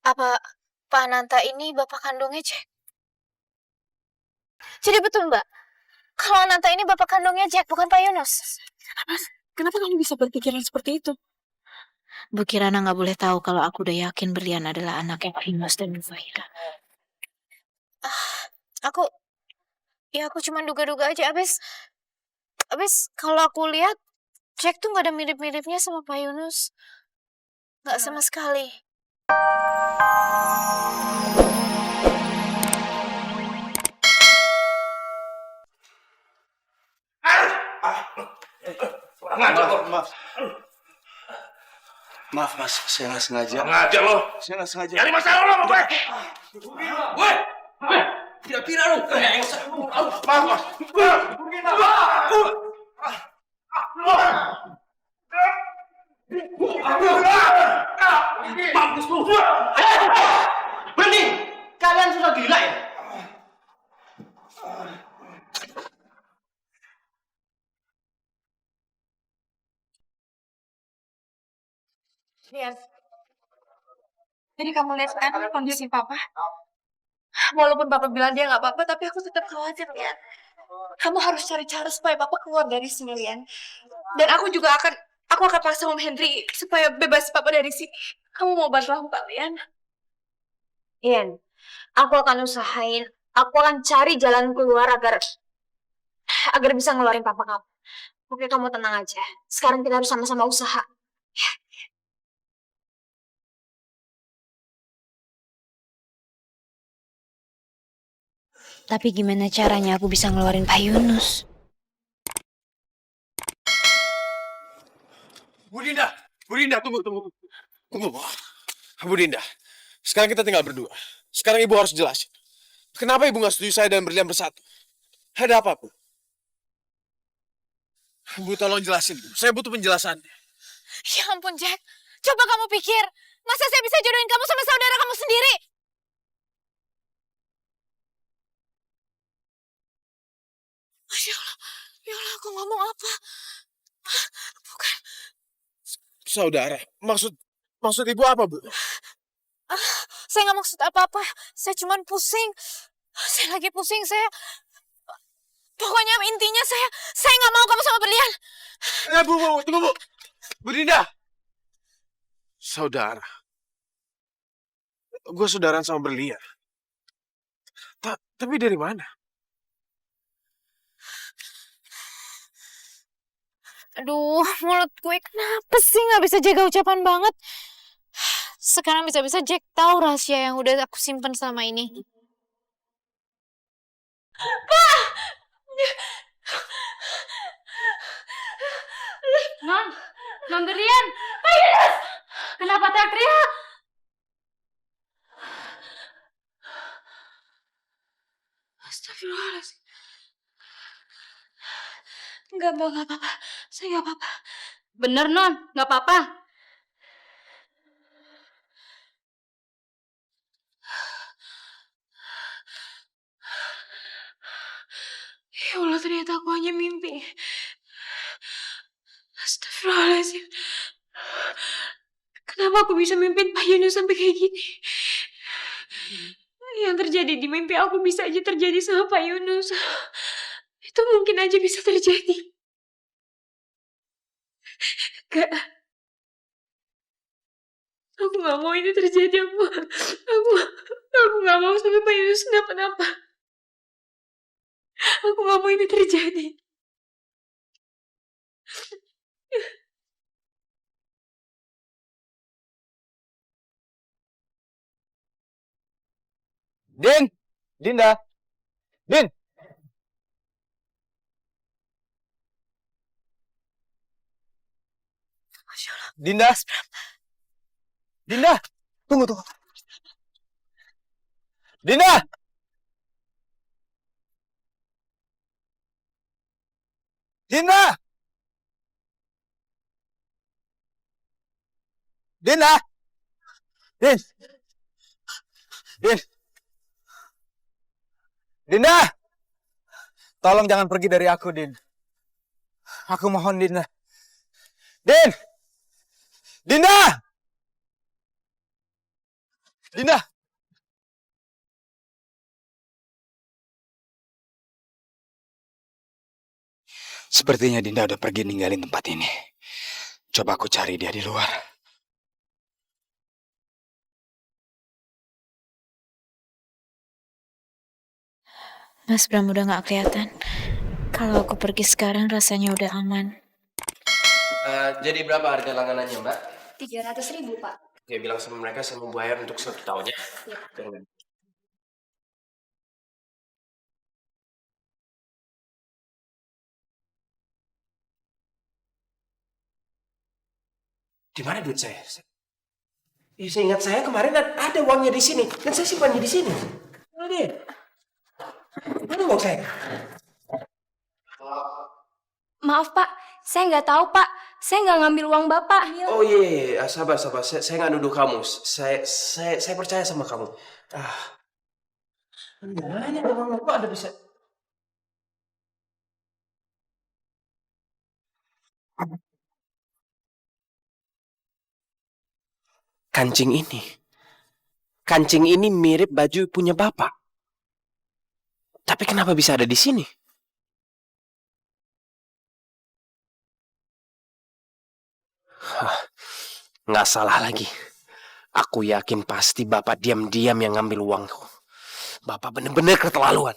Apa Pak Ananta ini bapak kandungnya Jack? Jadi betul Mbak, kalau Ananta ini bapak kandungnya Jack, bukan Pak Yunus. Kenapa kamu bisa berpikiran seperti itu? Bu Kirana nggak boleh tahu kalau aku udah yakin Berlian adalah anaknya Pak Yunus dan Bu Fahira. Aku cuma duga-duga aja. Abis kalau aku lihat Jack tuh nggak ada mirip-miripnya sama Pak Yunus, nggak sama sekali. Maaf mas, saya nggak sengaja. Ngajak lo. Saya nggak sengaja. Cari masalah lo apa? Woi, Kira-kira lo. maaf mas. Mampus lu. Berhenti! Kalian sudah gila ya? Lian, jadi kamu lihat kan kondisi papa? Walaupun papa bilang dia nggak apa-apa, tapi aku tetap khawatir, Lian. Kamu harus cari cara supaya papa keluar dari sini, Lian. Dan aku akan paksa Om Henry supaya bebas papa dari sini. Kamu mau bantu aku, Kak, Lian? Ian, aku akan usahain, aku akan cari jalan keluar agar bisa ngeluarin papa kamu. Oke, kamu tenang aja. Sekarang kita harus sama-sama usaha. Tapi gimana caranya aku bisa ngeluarin Pak Yunus? Bu Dinda, tunggu. Bu Dinda, sekarang kita tinggal berdua. Sekarang ibu harus jelasin. Kenapa ibu nggak setuju saya dan Berlian bersatu? Ada apa, Bu? Bu, tolong jelasin. Saya butuh penjelasan. Ya ampun, Jack. Coba kamu pikir, masa saya bisa jodohin kamu sama saudara kamu sendiri? Ya Allah, aku ngomong apa? Bukan. Saudara, maksud ibu apa, Bu? Saya nggak maksud apa-apa. Saya cuma pusing. Saya lagi pusing. Pokoknya intinya saya nggak mau kamu sama Berlian. Bu, tunggu, Bu. Bu Dinda. Saudara. Gue saudaraan sama Berlian. Tapi dari mana? Aduh, mulut gue kenapa sih nggak bisa jaga ucapan banget? Sekarang bisa-bisa Jack tahu rahasia yang udah aku simpen selama ini. Non Berlian! Yes! Kenapa teriak-teriak? Astagfirullahaladzim. Enggak, Mbak, nggak apa-apa. Saya nggak apa-apa. Bener, Non, nggak apa-apa. Ya Allah, ternyata aku hanya mimpi. Astagfirullahaladzim. Kenapa aku bisa mimpin Pak Yunus sampai kayak gini? Yang terjadi di mimpi aku bisa aja terjadi sama Pak Yunus. Itu mungkin aja bisa terjadi. Gak. Aku gak mau ini terjadi. Aku gak mau sampai Pak Yunus kenapa-napa. Aku gak mau ini terjadi. Dinda. Din. Dinda. Dinda. Tunggu. Dinda. Dinda. Dinda. Din. Dinda. Tolong jangan pergi dari aku, Din. Aku mohon, Dinda. Dinda. Dinda! Sepertinya Dinda udah pergi ninggalin tempat ini. Coba aku cari dia di luar. Mas Bram udah gak kelihatan. Kalau aku pergi sekarang rasanya udah aman. Jadi berapa harga langganannya, Mbak? 300.000, Pak. Oke, bilang sama mereka saya mau bayar untuk 1 tahun ya. Jangan. Di mana duit saya? Saya ingat saya kemarin ada uangnya di sini dan saya simpannya di sini. Mana dia? Mana uang saya? Maaf, Pak. Saya nggak tahu, Pak. Saya nggak ngambil uang Bapak. Oh iya, sabar. Saya nggak nuduh kamu. Saya percaya sama kamu. Mana uang Bapak ada bisa? Kancing ini. Kancing ini mirip baju punya Bapak. Tapi kenapa bisa ada di sini? Nggak salah lagi. Aku yakin pasti Bapak diam-diam yang ngambil uangku. Bapak benar-benar keterlaluan.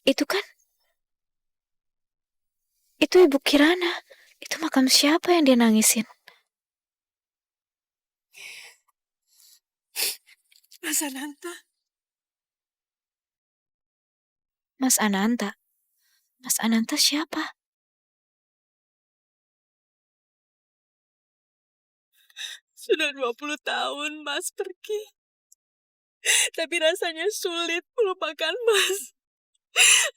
Itu kan? Itu Ibu Kirana. Itu makam siapa yang dia nangisin? Mas Ananta, Mas Ananta. Mas Ananta siapa? sudah 20 tahun Mas pergi. Tapi rasanya sulit melupakan Mas.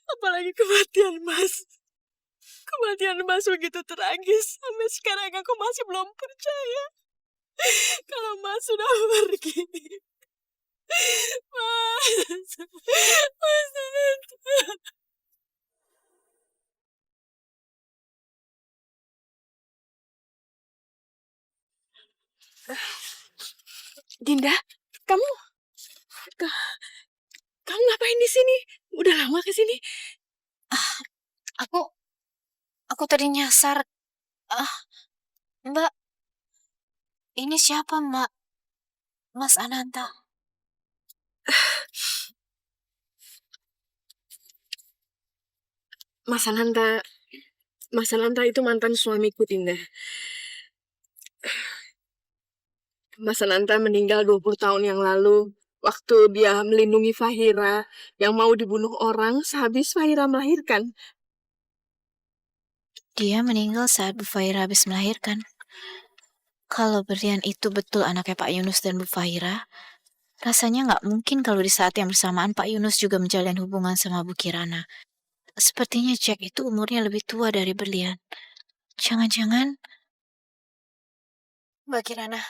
Apalagi kematian Mas. Kematian Mas begitu tragis. Sampai sekarang aku masih belum percaya kalau Mas sudah pergi. Mas. Mas Ananta. Dinda, kamu kamu ngapain di sini? Udah lama ke sini? Aku tadi nyasar. Mbak, ini siapa Mbak? Mas Ananta. Mas Ananta, Mas Ananta itu mantan suamiku, Dinda. Mas Ananta meninggal 20 tahun yang lalu. Waktu dia melindungi Fahira yang mau dibunuh orang sehabis Fahira melahirkan. Dia meninggal saat Bu Fahira habis melahirkan. Kalau Berlian itu betul anaknya Pak Yunus dan Bu Fahira, rasanya nggak mungkin kalau di saat yang bersamaan Pak Yunus juga menjalin hubungan sama Bu Kirana. Sepertinya Jack itu umurnya lebih tua dari Berlian. Jangan-jangan Mbak Kirana.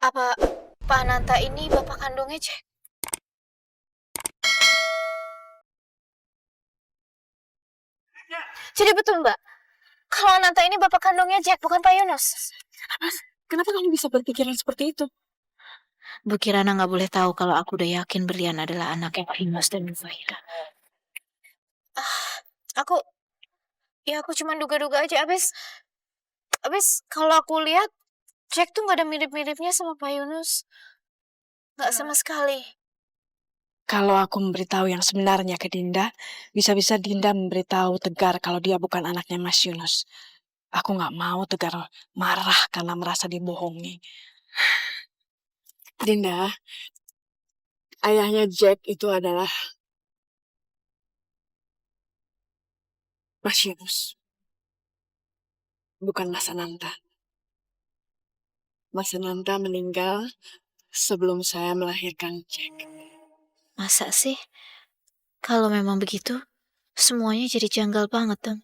Apa Pak Ananta ini bapak kandungnya Jack? Jadi betul Mbak, kalau Ananta ini bapak kandungnya Jack, bukan Pak Yunus. Kenapa kamu bisa berpikiran seperti itu? Bu Kirana nggak boleh tahu kalau aku udah yakin Berlian adalah anaknya Pak Yunus dan Bu Fahira. Aku cuma duga-duga aja. Abis kalau aku lihat Jack tuh nggak ada mirip-miripnya sama Pak Yunus, nggak sama sekali. Kalau aku memberitahu yang sebenarnya ke Dinda, bisa-bisa Dinda memberitahu Tegar kalau dia bukan anaknya Mas Yunus. Aku nggak mau Tegar marah karena merasa dibohongi. Dinda, ayahnya Jack itu adalah Mas Yunus, bukan Mas Ananta. Mas Ananta meninggal sebelum saya melahirkan Jack. Masa sih? Kalau memang begitu, semuanya jadi janggal banget dong.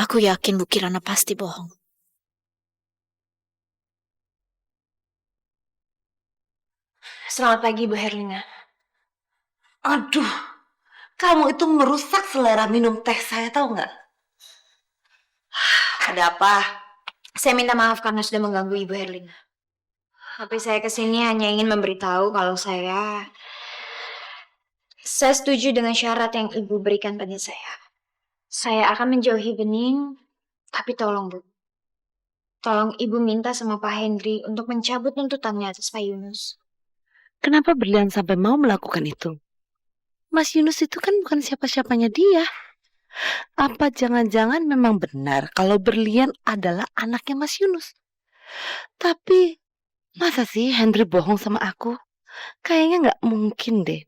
Aku yakin Bu Kirana pasti bohong. Selamat pagi, Bu Herlina. Aduh, kamu itu merusak selera minum teh saya, tahu nggak? Ada apa? Saya minta maaf karena sudah mengganggu Ibu Herlina. Tapi saya kesini hanya ingin memberitahu kalau saya setuju dengan syarat yang Ibu berikan pada saya. Saya akan menjauhi Bening, tapi tolong Bu. Tolong Ibu minta sama Pak Hendri untuk mencabut tuntutannya atas Pak Yunus. Kenapa Berlian sampai mau melakukan itu? Mas Yunus itu kan bukan siapa-siapanya dia. Apa jangan-jangan memang benar kalau Berlian adalah anaknya Mas Yunus? Tapi masa sih Hendri bohong sama aku? Kayaknya nggak mungkin deh.